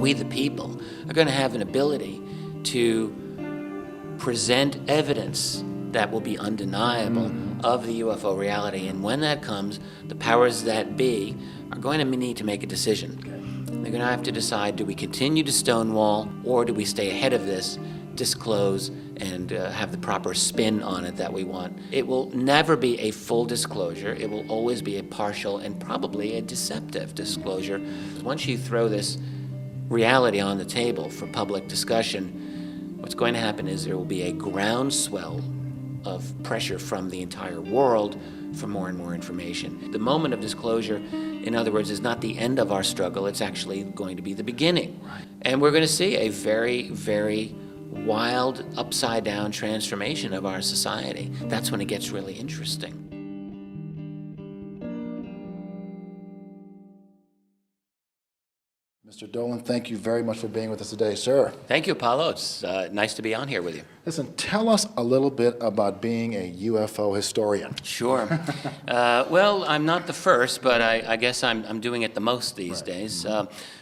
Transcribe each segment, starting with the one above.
we the people are going to have an ability to present evidence that will be undeniable of the UFO reality. And when that comes, the powers that be are going to need to make a decision. They're going to have to decide, do we continue to stonewall, or do we stay ahead of this, disclose, and have the proper spin on it that we want? It will never be a full disclosure. It will always be a partial and probably a deceptive disclosure. Once you throw this reality on the table for public discussion, what's going to happen is there will be a groundswell of pressure from the entire world for more and more information. The moment of disclosure, in other words, is not the end of our struggle, it's actually going to be the beginning. And we're going to see a very, very wild, upside-down transformation of our society. That's when it gets really interesting. Mr. Dolan, thank you very much for being with us today, sir. Thank you, Paulo. It's nice to be on here with you. Listen, tell us a little bit about being a UFO historian. Sure. Well, I'm not the first, but I guess I'm doing it the most these days.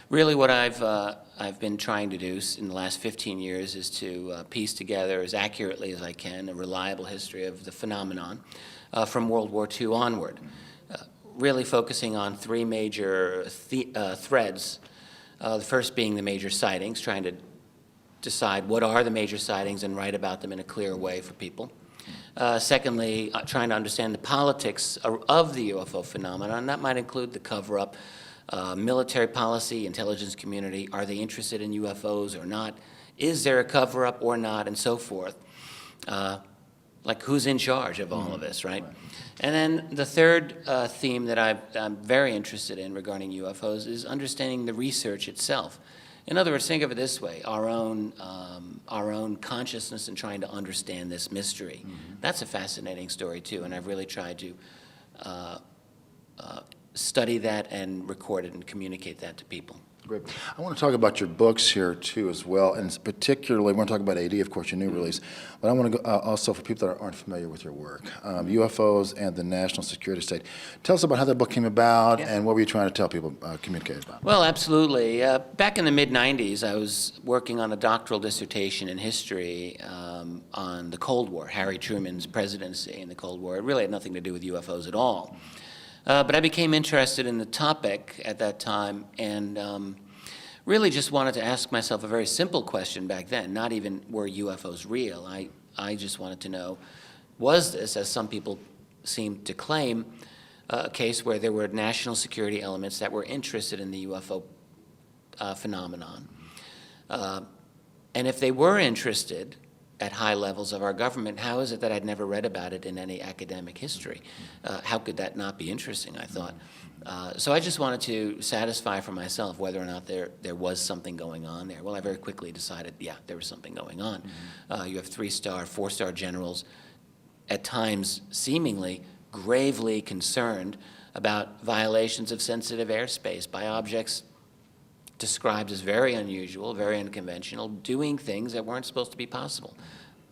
Really what I've been trying to do in the last 15 years is to piece together as accurately as I can a reliable history of the phenomenon from World War II onward, really focusing on three major threads. The first being the major sightings, trying to decide what are the major sightings and write about them in a clear way for people. Secondly, trying to understand the politics of the UFO phenomenon. That might include the cover-up, military policy, intelligence community. Are they interested in UFOs or not? Is there a cover-up or not, and so forth. Like who's in charge of all of this, right? And then the third theme that I'm very interested in regarding UFOs is understanding the research itself. In other words, think of it this way, our own consciousness and trying to understand this mystery. That's a fascinating story too, and I've really tried to study that and record it and communicate that to people. Great. I want to talk about your books here too as well, and particularly, we're going to talk about AD, of course, your new release, but I want to go also for people that aren't familiar with your work, UFOs and the National Security State. Tell us about how that book came about and what were you trying to tell people, communicate about? Well, absolutely. Back in the mid-90s, I was working on a doctoral dissertation in history on the Cold War, Harry Truman's presidency in the Cold War. It really had nothing to do with UFOs at all. But I became interested in the topic at that time and really just wanted to ask myself a very simple question back then, not even were UFOs real. I just wanted to know, was this, as some people seem to claim, a case where there were national security elements that were interested in the UFO phenomenon? And if they were interested at high levels of our government, how is it that I'd never read about it in any academic history? How could that not be interesting, I thought. So I just wanted to satisfy for myself whether or not there was something going on there. Well, I very quickly decided, yeah, there was something going on. You have 3-star, 4-star generals, at times seemingly gravely concerned about violations of sensitive airspace by objects described as very unusual, very unconventional, doing things that weren't supposed to be possible,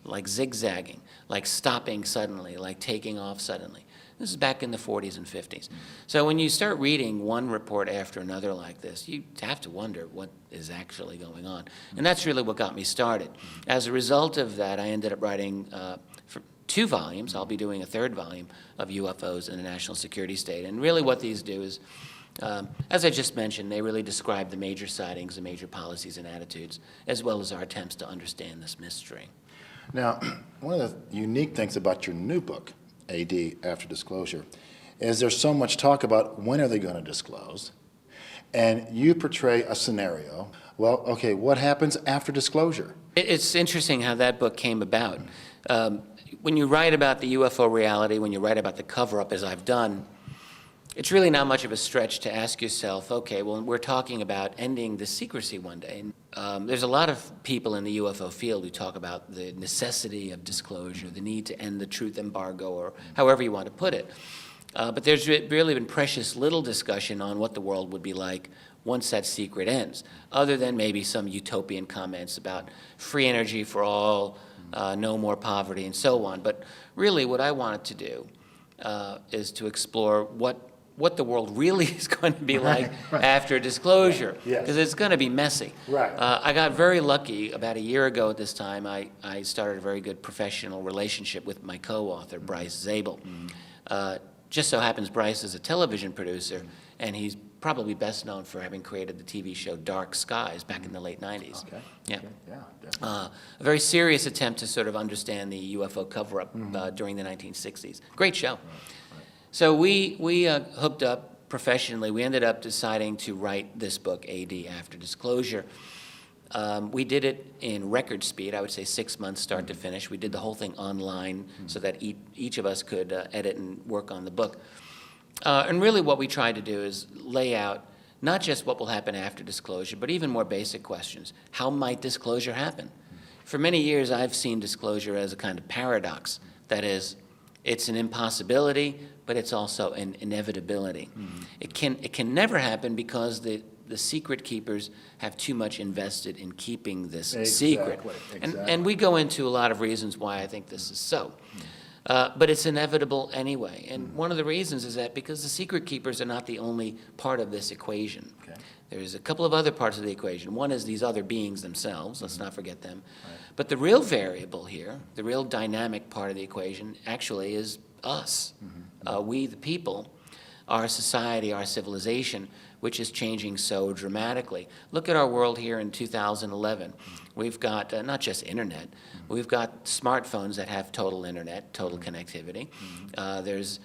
like zigzagging, like stopping suddenly, like taking off suddenly. This is back in the 40s and 50s. So when you start reading one report after another like this, you have to wonder what is actually going on. And that's really what got me started. As a result of that, I ended up writing for 2 volumes. I'll be doing a 3rd volume of UFOs in the National Security State. And really what these do is, as I just mentioned, they really describe the major sightings, the major policies and attitudes, as well as our attempts to understand this mystery. Now, one of the unique things about your new book, AD, After Disclosure, is there's so much talk about when are they going to disclose, and you portray a scenario. Well, okay, what happens after disclosure? It's interesting how that book came about. When you write about the UFO reality, when you write about the cover-up, as I've done, it's really not much of a stretch to ask yourself, okay, well, we're talking about ending the secrecy one day. There's a lot of people in the UFO field who talk about the necessity of disclosure, the need to end the truth embargo, or however you want to put it. But there's really been precious little discussion on what the world would be like once that secret ends, other than maybe some utopian comments about free energy for all, no more poverty, and so on. But really what I wanted to do is to explore what the world really is going to be like after disclosure, Yes. because it's going to be messy. Right. I got very lucky. About a year ago at this time, I started a very good professional relationship with my co-author, Bryce Zabel. Just so happens Bryce is a television producer, and he's probably best known for having created the TV show Dark Skies back in the late 90s. Okay. Yeah. Okay. Yeah, definitely. A very serious attempt to sort of understand the UFO cover-up during the 1960s. Great show. So we hooked up professionally. We ended up deciding to write this book, AD, After Disclosure. We did it in record speed, I would say 6 months start to finish. We did the whole thing online so that each of us could edit and work on the book. And really what we tried to do is lay out not just what will happen after disclosure, but even more basic questions. How might disclosure happen? For many years, I've seen disclosure as a kind of paradox. That is, it's an impossibility, but it's also an inevitability. It can never happen because the secret keepers have too much invested in keeping this secret. And we go into a lot of reasons why I think this is so. But it's inevitable anyway. And one of the reasons is that because the secret keepers are not the only part of this equation. Okay. There's a couple of other parts of the equation. One is these other beings themselves. Let's not forget them. Right. But the real variable here, the real dynamic part of the equation, actually is us. We, the people, our society, our civilization, which is changing so dramatically. Look at our world here in 2011. We've got not just internet, we've got smartphones that have total internet, total connectivity. There's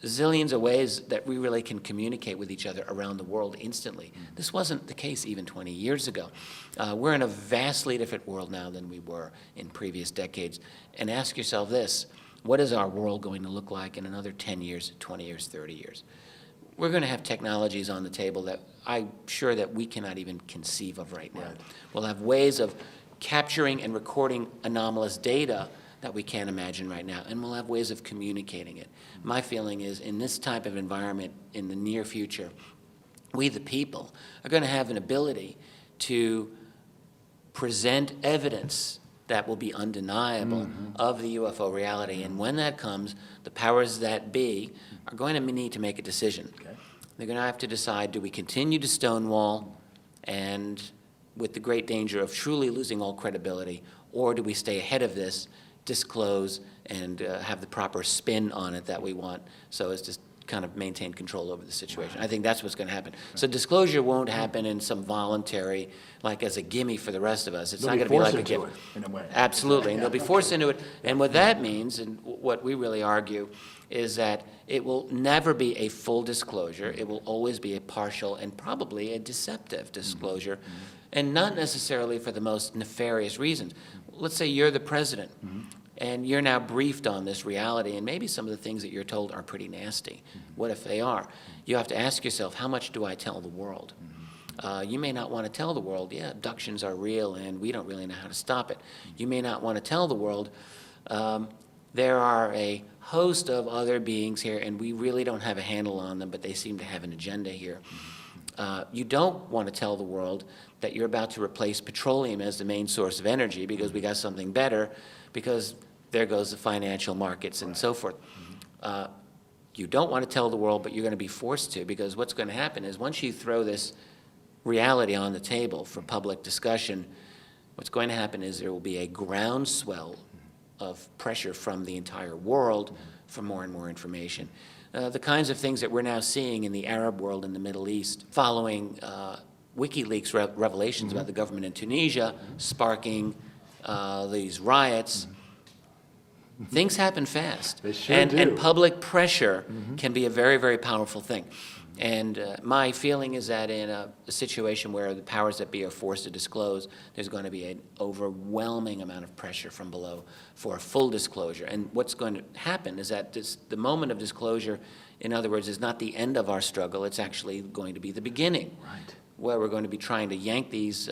zillions of ways that we really can communicate with each other around the world instantly. This wasn't the case even 20 years ago. We're in a vastly different world now than we were in previous decades. And ask yourself this, what is our world going to look like in another 10 years, 20 years, 30 years? We're going to have technologies on the table that I'm sure that we cannot even conceive of right now. We'll have ways of capturing and recording anomalous data that we can't imagine right now, and we'll have ways of communicating it. My feeling is in this type of environment in the near future, we the people are going to have an ability to present evidence that will be undeniable of the UFO reality. And when that comes, the powers that be are going to need to make a decision. Okay. They're going to have to decide, do we continue to stonewall and with the great danger of truly losing all credibility, or do we stay ahead of this, disclose, and have the proper spin on it that we want so as to kind of maintain control over the situation. I think that's what's going to happen. So disclosure won't happen in some voluntary, like as a gimme for the rest of us. It's not going to be like a gimme. In a way. Absolutely, and they'll be forced into it. And what that means, and what we really argue, is that it will never be a full disclosure. It will always be a partial and probably a deceptive disclosure, and not necessarily for the most nefarious reasons. Let's say you're the president, and you're now briefed on this reality, and maybe some of the things that you're told are pretty nasty. What if they are? You have to ask yourself, how much do I tell the world? You may not want to tell the world, yeah, abductions are real and we don't really know how to stop it. You may not want to tell the world, there are a host of other beings here and we really don't have a handle on them, but they seem to have an agenda here. You don't want to tell the world that you're about to replace petroleum as the main source of energy because we got something better, because there goes the financial markets and so forth. You don't want to tell the world, but you're going to be forced to, because what's going to happen is once you throw this reality on the table for public discussion, what's going to happen is there will be a groundswell of pressure from the entire world for more and more information. The kinds of things that we're now seeing in the Arab world and the Middle East, following WikiLeaks revelations about the government in Tunisia, sparking these riots. Things happen fast. They sure do. And public pressure can be a very, very powerful thing. And my feeling is that in a situation where the powers that be are forced to disclose, there's going to be an overwhelming amount of pressure from below for a full disclosure. And what's going to happen is that the moment of disclosure, in other words, is not the end of our struggle. It's actually going to be the beginning, where we're going to be trying to yank these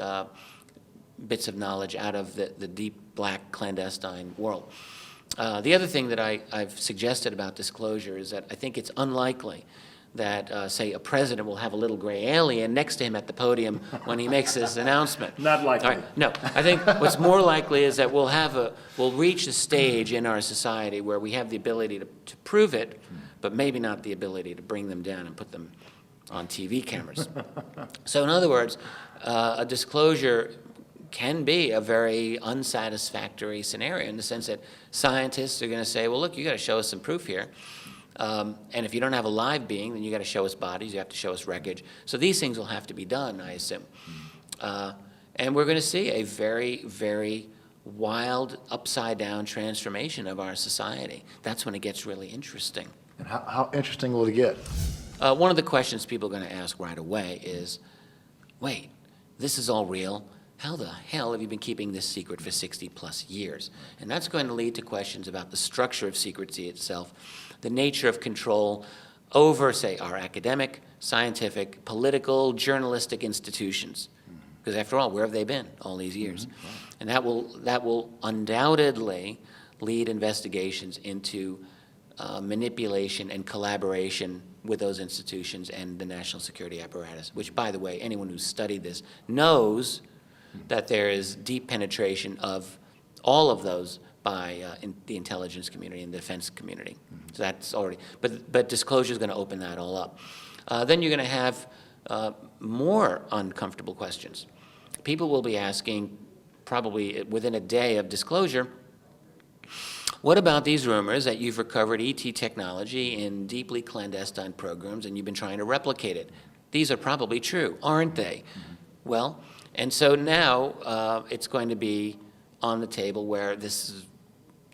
bits of knowledge out of the deep, black, clandestine world. The other thing that I've suggested about disclosure is that I think it's unlikely that, say, a president will have a little gray alien next to him at the podium when he makes this announcement. Not likely. All right. No, I think what's more likely is that we'll reach a stage in our society where we have the ability to prove it but maybe not the ability to bring them down and put them on TV cameras. So in other words, a disclosure can be a very unsatisfactory scenario in the sense that scientists are going to say, well, look, you got to show us some proof here. And if you don't have a live being, then you got to show us bodies, you have to show us wreckage. So these things will have to be done, I assume. And we're going to see a very, very wild, upside-down transformation of our society. That's when it gets really interesting. And how interesting will it get? One of the questions people are going to ask right away is, wait, this is all real? How the hell have you been keeping this secret for 60-plus years? And that's going to lead to questions about the structure of secrecy itself, the nature of control over, say, our academic, scientific, political, journalistic institutions. Because after all, where have they been all these years? And that will undoubtedly lead investigations into manipulation and collaboration with those institutions and the national security apparatus, which, by the way, anyone who's studied this knows that there is deep penetration of all of those by in the intelligence community and the defense community. So that's already, but disclosure is going to open that all up. Then you're going to have more uncomfortable questions. People will be asking, probably within a day of disclosure, what about these rumors that you've recovered ET technology in deeply clandestine programs and you've been trying to replicate it? These are probably true, aren't they? Well, and so now it's going to be on the table where this is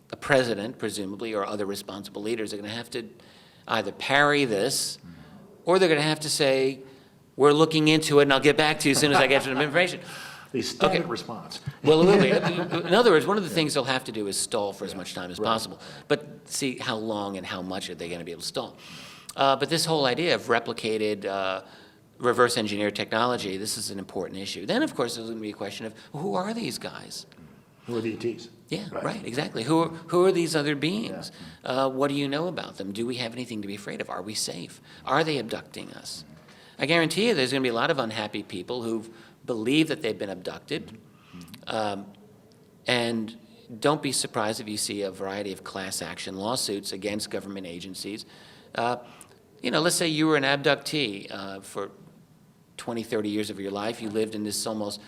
the president, presumably, or other responsible leaders are going to have to either parry this, or they're going to have to say, we're looking into it and I'll get back to you as soon as I get some information. The standard response. Well, it will be. In other words, one of the things they'll have to do is stall for as much time as possible. But see how long and how much are they going to be able to stall. But this whole idea of replicated reverse engineered technology, this is an important issue. Then, of course, there's going to be a question of, well, who are these guys? Who are the ETs? Yeah, right, exactly. Who are these other beings? What do you know about them? Do we have anything to be afraid of? Are we safe? Are they abducting us? I guarantee you there's going to be a lot of unhappy people who believe that they've been abducted. And don't be surprised if you see a variety of class action lawsuits against government agencies. Let's say you were an abductee for 20, 30 years of your life. You lived in this almost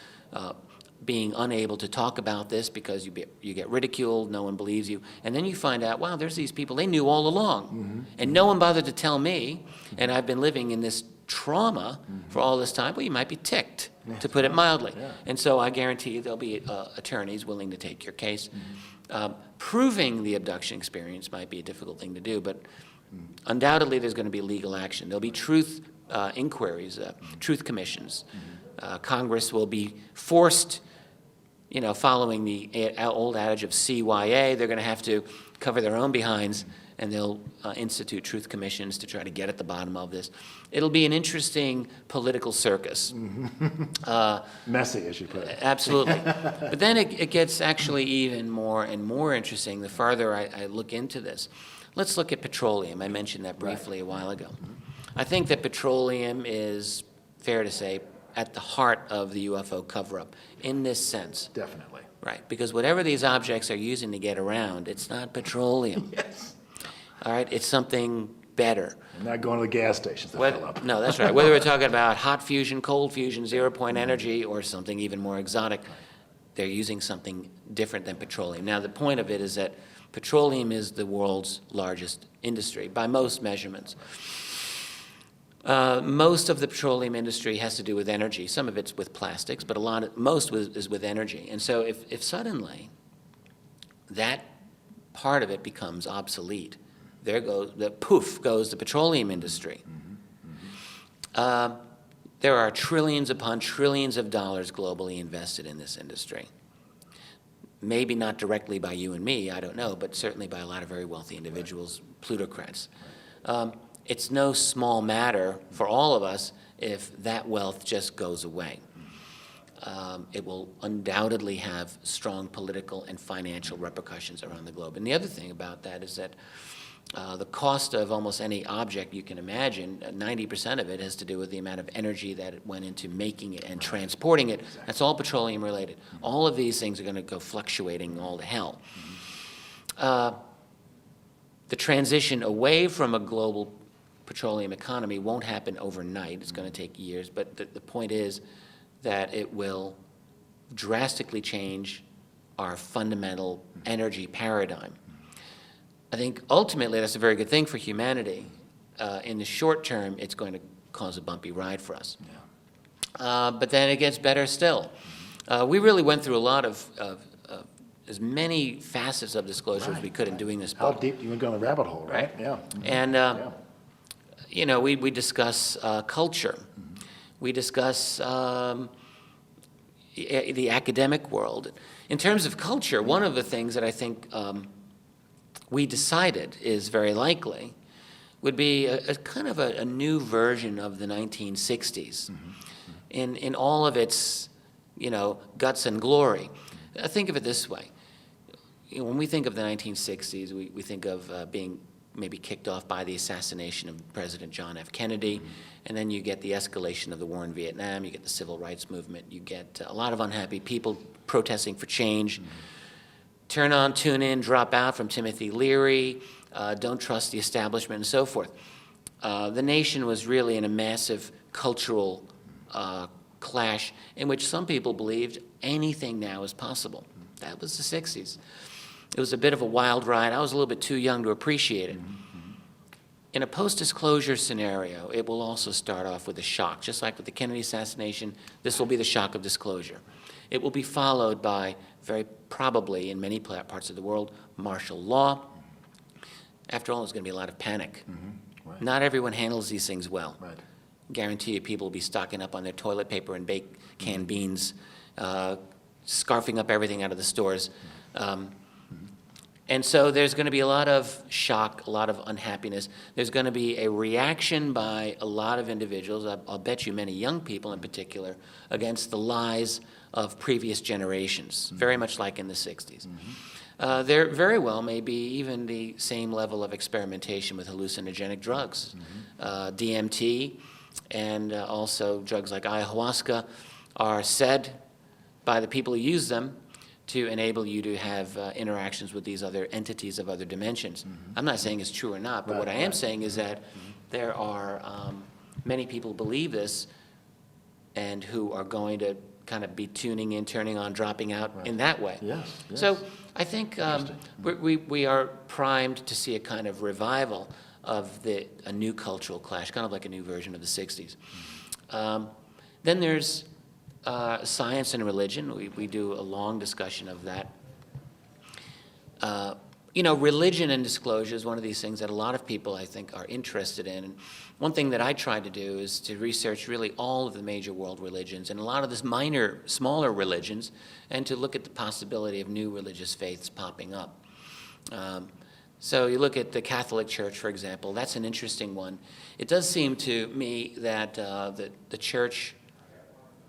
being unable to talk about this because you get ridiculed, no one believes you, and then you find out, wow, there's these people, they knew all along, and no one bothered to tell me, and I've been living in this trauma for all this time. Well, you might be ticked, to put it mildly. And so I guarantee you there'll be attorneys willing to take your case. Proving the abduction experience might be a difficult thing to do, but undoubtedly there's going to be legal action. There'll be truth inquiries, truth commissions. Congress will be forced, following the old adage of CYA, they're going to have to cover their own behinds, and they'll institute truth commissions to try to get at the bottom of this. It'll be an interesting political circus. Messy, as you put it. Absolutely. But then it gets actually even more and more interesting the farther I look into this. Let's look at petroleum. I mentioned that briefly a while ago. I think that petroleum is, fair to say, at the heart of the UFO cover-up in this sense. Definitely. Right, because whatever these objects are using to get around, it's not petroleum. Yes. All right, it's something better. I'm not going to the gas stations to fill up. No, that's right. Whether we're talking about hot fusion, cold fusion, zero-point energy, or something even more exotic, they're using something different than petroleum. Now, the point of it is that petroleum is the world's largest industry by most measurements. Most of the petroleum industry has to do with energy. Some of it's with plastics, but most is with energy. And so if suddenly that part of it becomes obsolete, there goes the petroleum industry. There are trillions upon trillions of dollars globally invested in this industry. Maybe not directly by you and me, I don't know, but certainly by a lot of very wealthy individuals, plutocrats. It's no small matter for all of us if that wealth just goes away. It will undoubtedly have strong political and financial repercussions around the globe. And the other thing about that is that the cost of almost any object you can imagine, 90% of it has to do with the amount of energy that it went into making it and transporting it. That's all petroleum related. All of these things are going to go fluctuating all to hell. the transition away from a global petroleum economy won't happen overnight. It's going to take years, but the point is that it will drastically change our fundamental energy paradigm. I think ultimately that's a very good thing for humanity. In the short term, it's going to cause a bumpy ride for us. But then it gets better still. We really went through a lot of as many facets of disclosure as we could in doing this book. How deep do you want to go in the rabbit hole, right? Yeah. And, you know, we discuss culture. We discuss the academic world. In terms of culture, one of the things that I think we decided is very likely would be a kind of a new version of the 1960s in all of its, you know, guts and glory. Think of it this way. You know, when we think of the 1960s, we think of being maybe kicked off by the assassination of President John F. Kennedy, and then you get the escalation of the war in Vietnam, you get the civil rights movement, you get a lot of unhappy people protesting for change. Turn on, tune in, drop out from Timothy Leary, don't trust the establishment, and so forth. The nation was really in a massive cultural clash in which some people believed anything now is possible. That was the 60s. It was a bit of a wild ride. I was a little bit too young to appreciate it. In a post-disclosure scenario, it will also start off with a shock. Just like with the Kennedy assassination, this will be the shock of disclosure. It will be followed by, very probably in many parts of the world, martial law. After all, there's going to be a lot of panic. Right. Not everyone handles these things well. Right. Guarantee you people will be stocking up on their toilet paper and baked canned beans, scarfing up everything out of the stores. And so there's going to be a lot of shock, a lot of unhappiness. There's going to be a reaction by a lot of individuals, I'll bet you many young people in particular, against the lies of previous generations, very much like in the 60s. There very well may be even the same level of experimentation with hallucinogenic drugs. DMT and also drugs like ayahuasca are said by the people who use them to enable you to have interactions with these other entities of other dimensions. I'm not saying it's true or not, but what I am saying is that there are many people who believe this and who are going to kind of be tuning in, turning on, dropping out in that way. So I think we are primed to see a kind of revival of a new cultural clash, kind of like a new version of the 60s. Then there's science and religion. We do a long discussion of that. You know, religion and disclosure is one of these things that a lot of people, I think, are interested in. And one thing that I try to do is to research really all of the major world religions and a lot of the minor, smaller religions, and to look at the possibility of new religious faiths popping up. So you look at the Catholic Church, for example. That's an interesting one. It does seem to me that the Church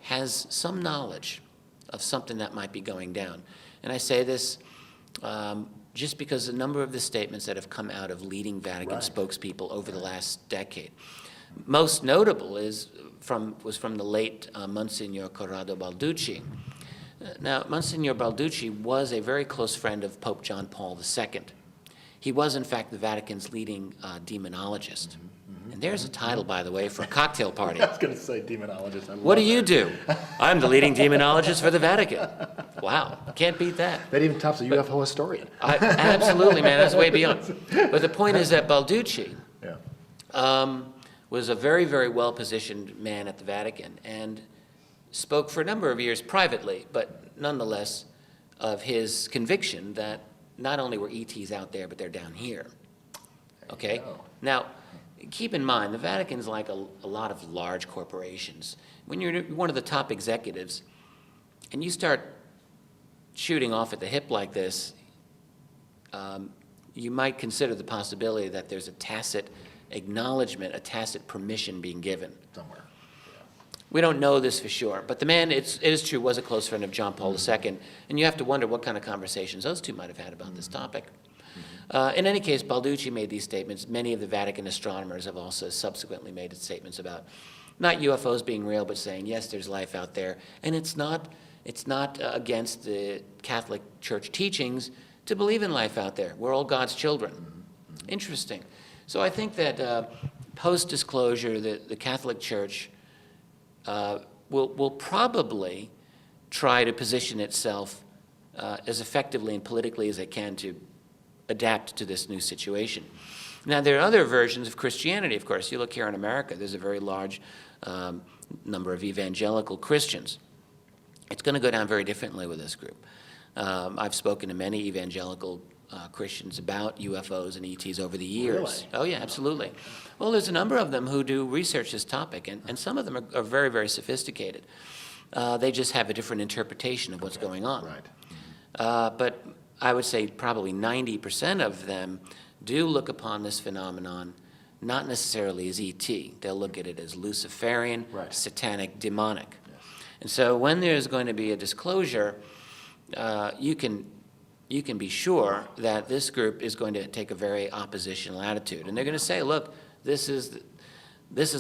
has some knowledge of something that might be going down. And I say this just because a number of the statements that have come out of leading Vatican spokespeople over the last decade. Most notable was from the late Monsignor Corrado Balducci. Now, Monsignor Balducci was a very close friend of Pope John Paul II. He was, in fact, the Vatican's leading demonologist. And there's a title, by the way, for a cocktail party. I was going to say demonologist. What do you do? I'm the leading demonologist for the Vatican. Wow, can't beat that. That even tops a UFO historian. Absolutely, man, that's way beyond. But the point is that Balducci was a very, very well-positioned man at the Vatican and spoke for a number of years privately, but nonetheless of his conviction that not only were ETs out there, but they're down here. Okay? Now, keep in mind, the Vatican's like a lot of large corporations. When you're one of the top executives and you start shooting off at the hip like this, you might consider the possibility that there's a tacit acknowledgement, a tacit permission being given. Somewhere. We don't know this for sure, but the man, it is true, was a close friend of John Paul II, and you have to wonder what kind of conversations those two might have had about this topic. In any case, Balducci made these statements. Many of the Vatican astronomers have also subsequently made statements about not UFOs being real, but saying, yes, there's life out there. And it's not against the Catholic Church teachings to believe in life out there. We're all God's children. Interesting. So I think that post-disclosure, the Catholic Church will probably try to position itself as effectively and politically as it can to adapt to this new situation. Now, there are other versions of Christianity, of course. You look here in America, there's a very large number of evangelical Christians. It's going to go down very differently with this group. I've spoken to many evangelical Christians about UFOs and ETs over the years. Really? Oh, yeah, absolutely. Well, there's a number of them who do research this topic, and some of them are very, very sophisticated. They just have a different interpretation of what's going on. Right. But I would say probably 90% of them do look upon this phenomenon not necessarily as ET. They'll look at it as Luciferian, Right. satanic, demonic. Yes. And so when there's going to be a disclosure, you can be sure that this group is going to take a very oppositional attitude. And they're going to say, look, this is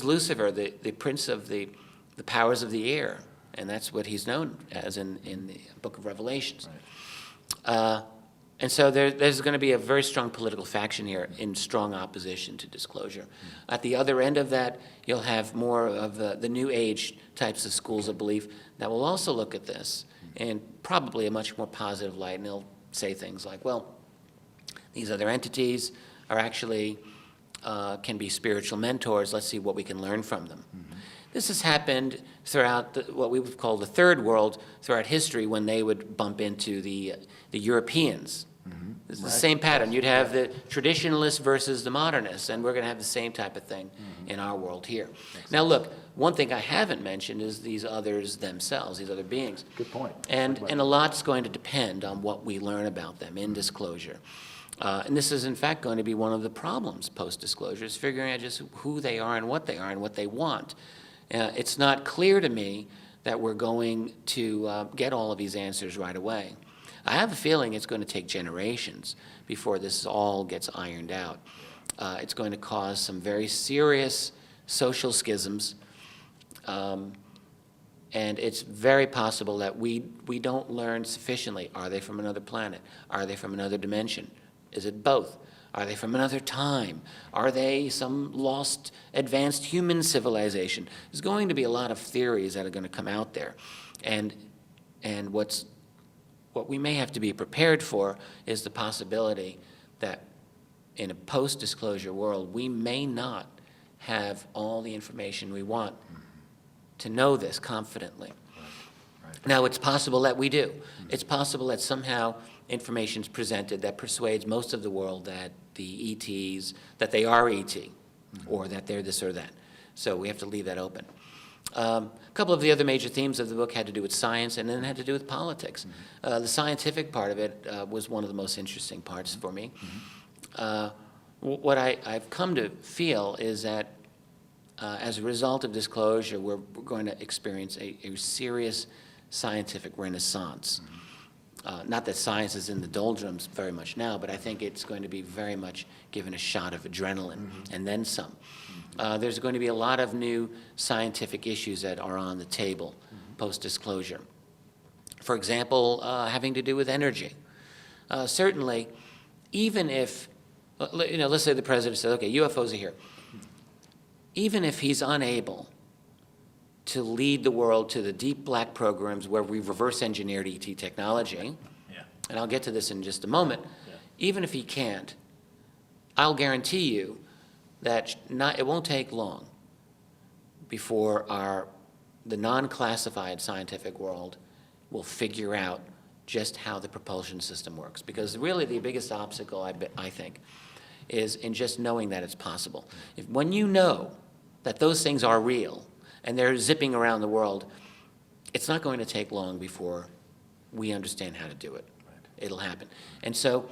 Lucifer, the prince of the powers of the air. And that's what he's known as in the book of Revelations. Right. And so there's going to be a very strong political faction here in strong opposition to disclosure. At the other end of that, you'll have more of the New Age types of schools of belief that will also look at this in probably a much more positive light, and they'll say things like, well, these other entities are actually, can be spiritual mentors. Let's see what we can learn from them. This has happened throughout what we would call the third world throughout history when they would bump into the Europeans. It's the same pattern. You'd have the traditionalists versus the modernists, and we're going to have the same type of thing in our world here. Now, look, one thing I haven't mentioned is these others themselves, these other beings. Good point. And a lot's going to depend on what we learn about them in disclosure. And this is, in fact, going to be one of the problems post-disclosure, is figuring out just who they are and what they want. It's not clear to me that we're going to get all of these answers right away. I have a feeling it's going to take generations before this all gets ironed out. It's going to cause some very serious social schisms, and it's very possible that we don't learn sufficiently. Are they from another planet? Are they from another dimension? Is it both? Are they from another time? Are they some lost, advanced human civilization? There's going to be a lot of theories that are going to come out there. And what we may have to be prepared for is the possibility that in a post-disclosure world, we may not have all the information we want to know this confidently. Right. Now, it's possible that we do. It's possible that somehow information is presented that persuades most of the world that the ETs, that they are ET, or that they're this or that. So we have to leave that open. A couple of the other major themes of the book had to do with science and then had to do with politics. The scientific part of it was one of the most interesting parts for me. What I've come to feel is that as a result of disclosure, we're going to experience a serious scientific renaissance. Not that science is in the doldrums very much now, but I think it's going to be very much given a shot of adrenaline and then some. There's going to be a lot of new scientific issues that are on the table post-disclosure. For example, having to do with energy. Certainly, even if, let's say the president says, okay, UFOs are here. Even if he's unable to lead the world to the deep black programs where we reverse engineered ET technology, and I'll get to this in just a moment, even if he can't, I'll guarantee you that it won't take long before the non-classified scientific world will figure out just how the propulsion system works. Because really the biggest obstacle, I think, is in just knowing that it's possible. When you know that those things are real and they're zipping around the world, it's not going to take long before we understand how to do it. Right. It'll happen. And so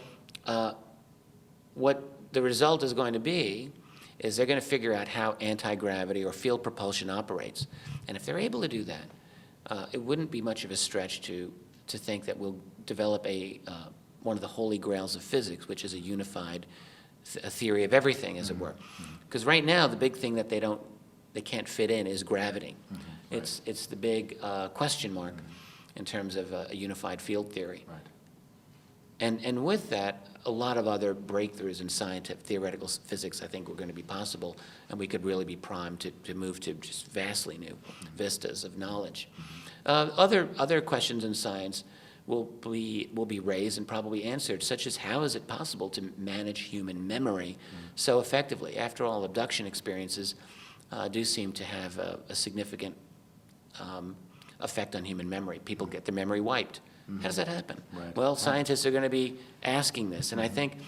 what the result is going to be is they're going to figure out how anti-gravity or field propulsion operates. And if they're able to do that, it wouldn't be much of a stretch to think that we'll develop one of the holy grails of physics, which is a unified a theory of everything, as it were. Because right now, the big thing that they can't fit in is gravity. It's the big question mark in terms of a unified field theory. Right. And with that, a lot of other breakthroughs in scientific, theoretical physics, I think, were going to be possible, and we could really be primed to move to just vastly new vistas of knowledge. Other questions in science will be raised and probably answered, such as how is it possible to manage human memory so effectively? After all, abduction experiences do seem to have a significant effect on human memory. People get their memory wiped. How does that happen? Right. Well, scientists are going to be asking this, and I think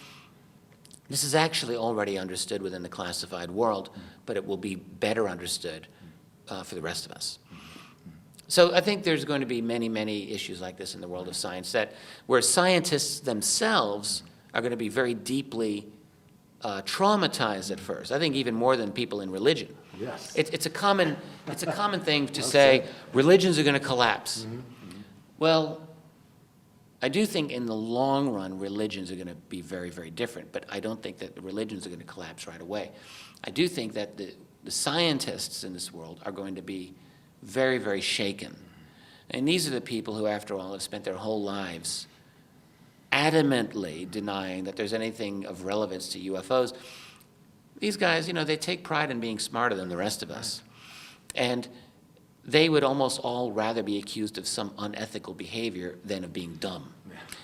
this is actually already understood within the classified world, but it will be better understood for the rest of us. So I think there's going to be many, many issues like this in the world of science where scientists themselves are going to be very deeply traumatized at first. I think even more than people in religion. Yes. It's a common thing to say religions are going to collapse. Well, I do think in the long run, religions are going to be very, very different, but I don't think that the religions are going to collapse right away. I do think that the scientists in this world are going to be very, very shaken. And these are the people who, after all, have spent their whole lives adamantly denying that there's anything of relevance to UFOs. These guys, they take pride in being smarter than the rest of us. And they would almost all rather be accused of some unethical behavior than of being dumb,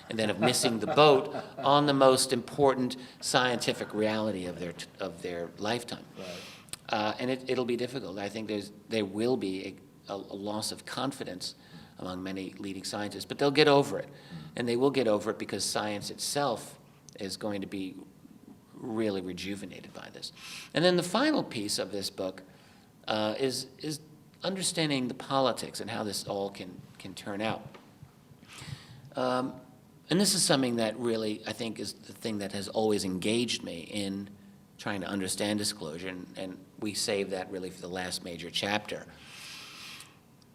and then of missing the boat on the most important scientific reality of their lifetime. Right. And it'll be difficult. I think there will be a loss of confidence among many leading scientists, but they'll get over it, and they will get over it because science itself is going to be really rejuvenated by this. And then the final piece of this book is understanding the politics and how this all can turn out. And this is something that really, I think, is the thing that has always engaged me in trying to understand disclosure, and we save that really for the last major chapter.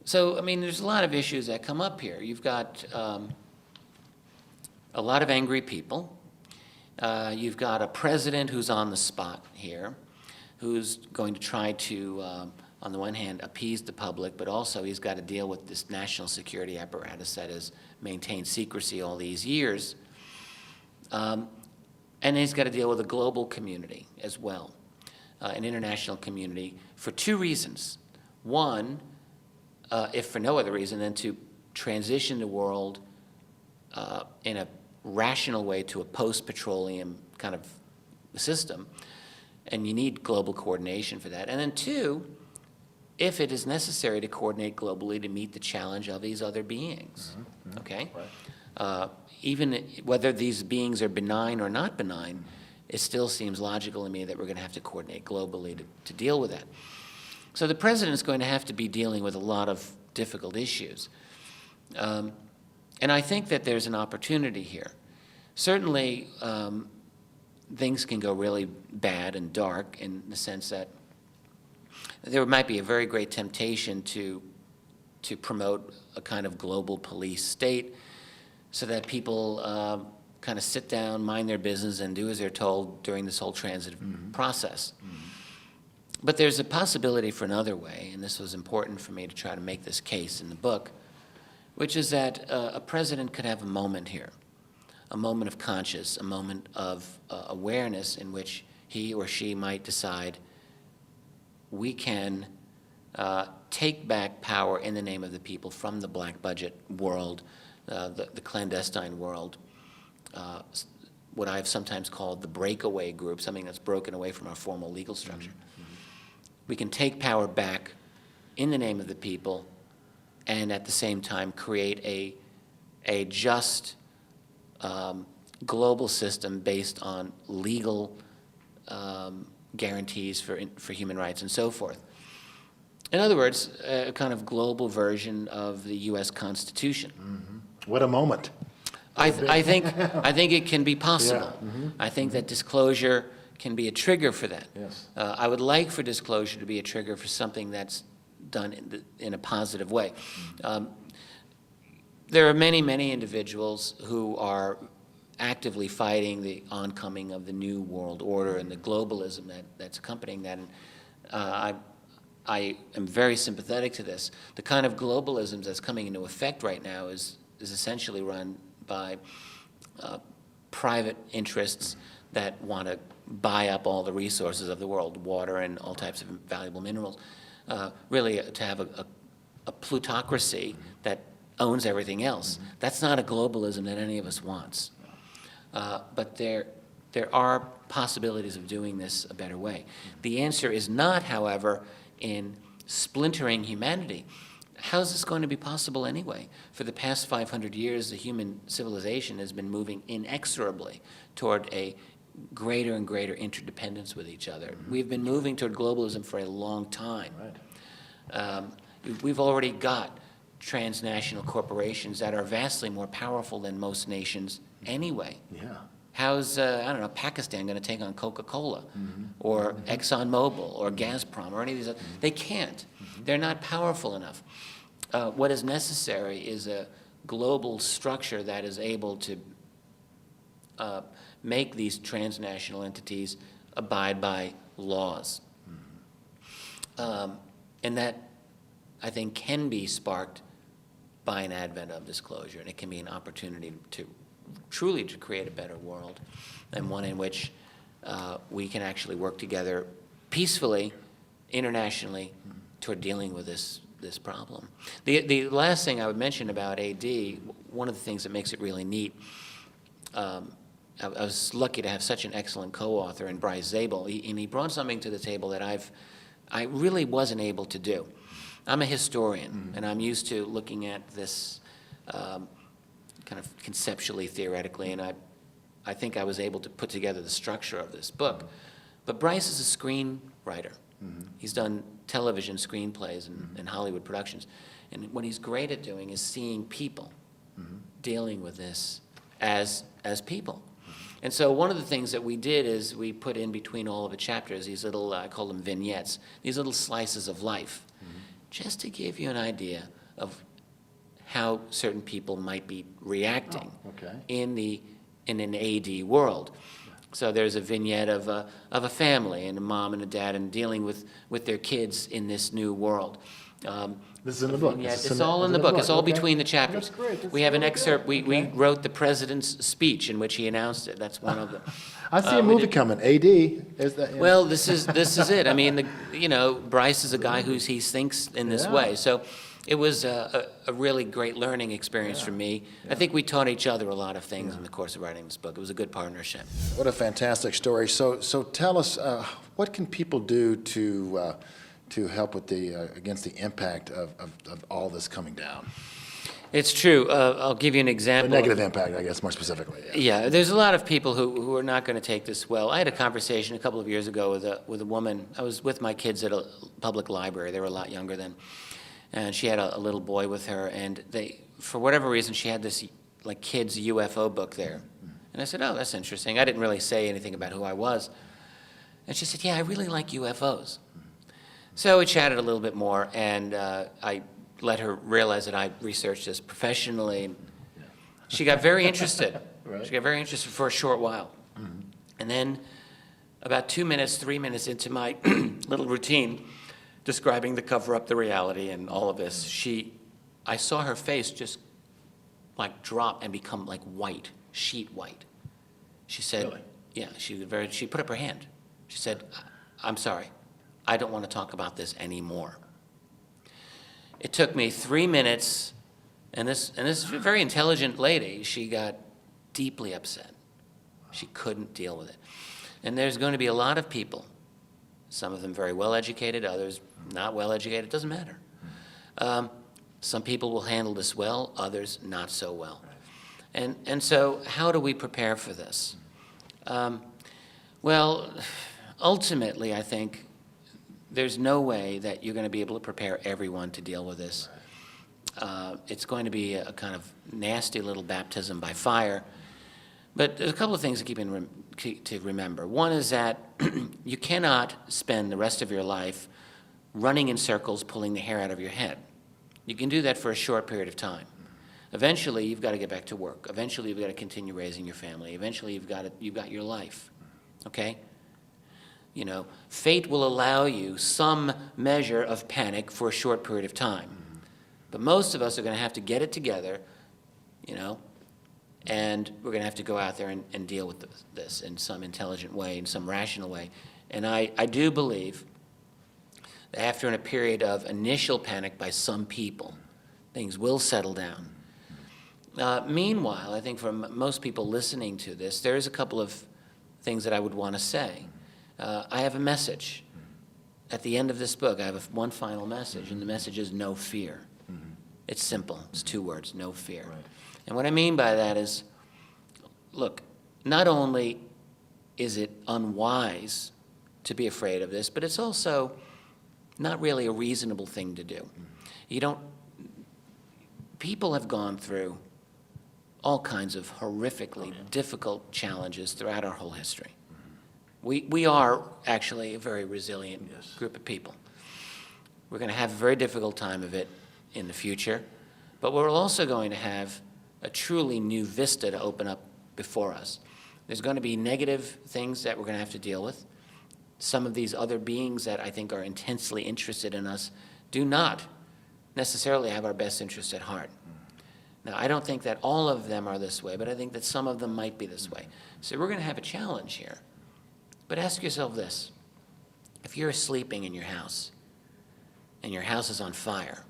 So, I mean, there's a lot of issues that come up here. You've got a lot of angry people. You've got a president who's on the spot here, who's going to try to on the one hand, appease the public, but also he's got to deal with this national security apparatus that has maintained secrecy all these years. And he's got to deal with a global community as well, an international community, for two reasons. One, if for no other reason than to transition the world in a rational way to a post-petroleum kind of system. And you need global coordination for that. And then two, if it is necessary to coordinate globally to meet the challenge of these other beings, okay? Right. Even whether these beings are benign or not benign, it still seems logical to me that we're going to have to coordinate globally to deal with that. So the president's going to have to be dealing with a lot of difficult issues. And I think that there's an opportunity here. Certainly, things can go really bad and dark in the sense that there might be a very great temptation to promote a kind of global police state so that people kind of sit down, mind their business, and do as they're told during this whole transitive process. But there's a possibility for another way, and this was important for me to try to make this case in the book, which is that a president could have a moment here, a moment of conscience, a moment of awareness in which he or she might decide we can take back power in the name of the people from the black budget world, the clandestine world, what I've sometimes called the breakaway group, something that's broken away from our formal legal structure. We can take power back in the name of the people and at the same time create a just global system based on legal guarantees for human rights and so forth. In other words, a kind of global version of the U.S. Constitution. What a moment. I think it can be possible. Yeah. I think that disclosure can be a trigger for that. Yes. I would like for disclosure to be a trigger for something that's done in a positive way. There are many, many individuals who are actively fighting the oncoming of the new world order and the globalism that's accompanying that. And I am very sympathetic to this. The kind of globalism that's coming into effect right now is essentially run by private interests that want to buy up all the resources of the world, water and all types of valuable minerals, really to have a plutocracy that owns everything else. That's not a globalism that any of us wants. But there are possibilities of doing this a better way. The answer is not, however, in splintering humanity. How's this going to be possible anyway? For the past 500 years, the human civilization has been moving inexorably toward a greater and greater interdependence with each other. We've been moving toward globalism for a long time. Right. We've already got transnational corporations that are vastly more powerful than most nations anyway. Yeah. How's, I don't know, Pakistan going to take on Coca-Cola or ExxonMobil or Gazprom or any of these other? They can't. They're not powerful enough. What is necessary is a global structure that is able to make these transnational entities abide by laws. And that, I think, can be sparked by an advent of disclosure, and it can be an opportunity to truly to create a better world, and one in which we can actually work together peacefully, internationally, toward dealing with this problem. The last thing I would mention about AD, one of the things that makes it really neat, I was lucky to have such an excellent co-author in Bryce Zabel, and he brought something to the table that I really wasn't able to do. I'm a historian, and I'm used to looking at this kind of conceptually, theoretically, and I think I was able to put together the structure of this book. But Bryce is a screenwriter. He's done television screenplays and Hollywood productions. And what he's great at doing is seeing people dealing with this as people. And so one of the things that we did is we put in between all of the chapters these little, I call them vignettes, these little slices of life, just to give you an idea of how certain people might be reacting in an AD world. So there's a vignette of a family and a mom and a dad and dealing with their kids in this new world. This is in the book. It's all in the book. It's all between the chapters. That's great. We have an excerpt. We wrote the president's speech in which he announced it. That's one of them. I see a movie coming. AD. Is that? Yeah. Well, this is it. I mean, Bryce is a guy he thinks in this way. So it was a really great learning experience for me. I think we taught each other a lot of things in the course of writing this book. It was a good partnership. What a fantastic story. So tell us, what can people do to help with against the impact of all this coming down? It's true. I'll give you an example. The negative impact, I guess, more specifically. Yeah, there's a lot of people who are not going to take this well. I had a conversation a couple of years ago with a woman. I was with my kids at a public library. They were a lot younger then. And she had a little boy with her, and for whatever reason, she had this like kids UFO book there. And I said, oh, that's interesting. I didn't really say anything about who I was. And she said, yeah, I really like UFOs. So we chatted a little bit more, and I let her realize that I researched this professionally. She got very interested. Right. She got very interested for a short while. And then about 2 minutes, 3 minutes into my little routine, describing the cover-up, the reality, and all of this, I saw her face just like drop and become like white, sheet white. She said, Really? yeah, she put up her hand. She said, I'm sorry, I don't want to talk about this anymore. It took me 3 minutes, and this very intelligent lady, she got deeply upset. She couldn't deal with it. And there's going to be a lot of people, some of them very well educated, others not well educated, it doesn't matter. Some people will handle this well, others not so well. And so how do we prepare for this? Well, ultimately, I think there's no way that you're going to be able to prepare everyone to deal with this. It's going to be a kind of nasty little baptism by fire. But there's a couple of things to remember. One is that you cannot spend the rest of your life running in circles, pulling the hair out of your head. You can do that for a short period of time. Eventually, you've got to get back to work. Eventually, you've got to continue raising your family. Eventually, you've got your life, okay? Fate will allow you some measure of panic for a short period of time. But most of us are going to have to get it together, And we're going to have to go out there and deal with this in some intelligent way, in some rational way. And I do believe that after a period of initial panic by some people, things will settle down. Meanwhile, I think for most people listening to this, there's a couple of things that I would want to say. I have a message. At the end of this book, I have one final message, and the message is no fear. It's simple. It's 2 words, no fear. Right. And what I mean by that is, look, not only is it unwise to be afraid of this, but it's also not really a reasonable thing to do. People have gone through all kinds of horrifically difficult challenges throughout our whole history. We are actually a very resilient group of people. We're going to have a very difficult time of it in the future, but we're also going to have a truly new vista to open up before us. There's going to be negative things that we're going to have to deal with. Some of these other beings that I think are intensely interested in us do not necessarily have our best interests at heart. Now, I don't think that all of them are this way, but I think that some of them might be this way. So we're going to have a challenge here. But ask yourself this. If you're sleeping in your house and your house is on fire,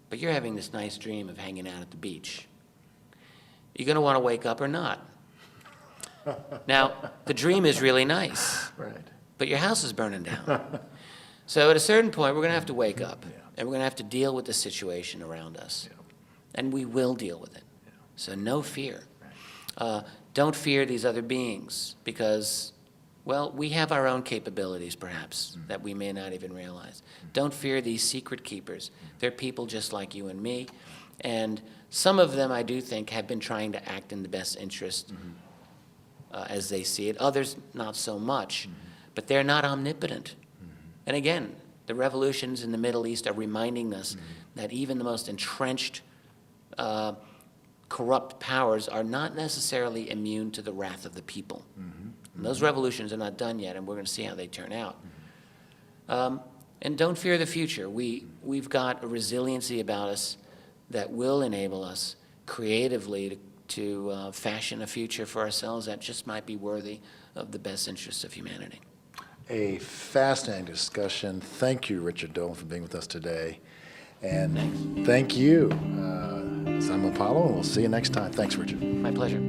but you're having this nice dream of hanging out at the beach, you're going to want to wake up or not? Now, the dream is really nice, Right. but your house is burning down. So at a certain point, we're going to have to wake up, Yeah. and we're going to have to deal with the situation around us. Yeah. And we will deal with it. Yeah. So no fear. Don't fear these other beings because, well, we have our own capabilities, perhaps, that we may not even realize. Don't fear these secret keepers. They're people just like you and me. And some of them, I do think, have been trying to act in the best interest as they see it. Others, not so much. But they're not omnipotent. And again, the revolutions in the Middle East are reminding us that even the most entrenched corrupt powers are not necessarily immune to the wrath of the people. And those revolutions are not done yet, and we're going to see how they turn out. And don't fear the future. We've got a resiliency about us that will enable us creatively to fashion a future for ourselves that just might be worthy of the best interests of humanity. A fascinating discussion. Thank you, Richard Dolan, for being with us today. And Thanks. thank you, Simon Apollo, and we'll see you next time. Thanks, Richard. My pleasure.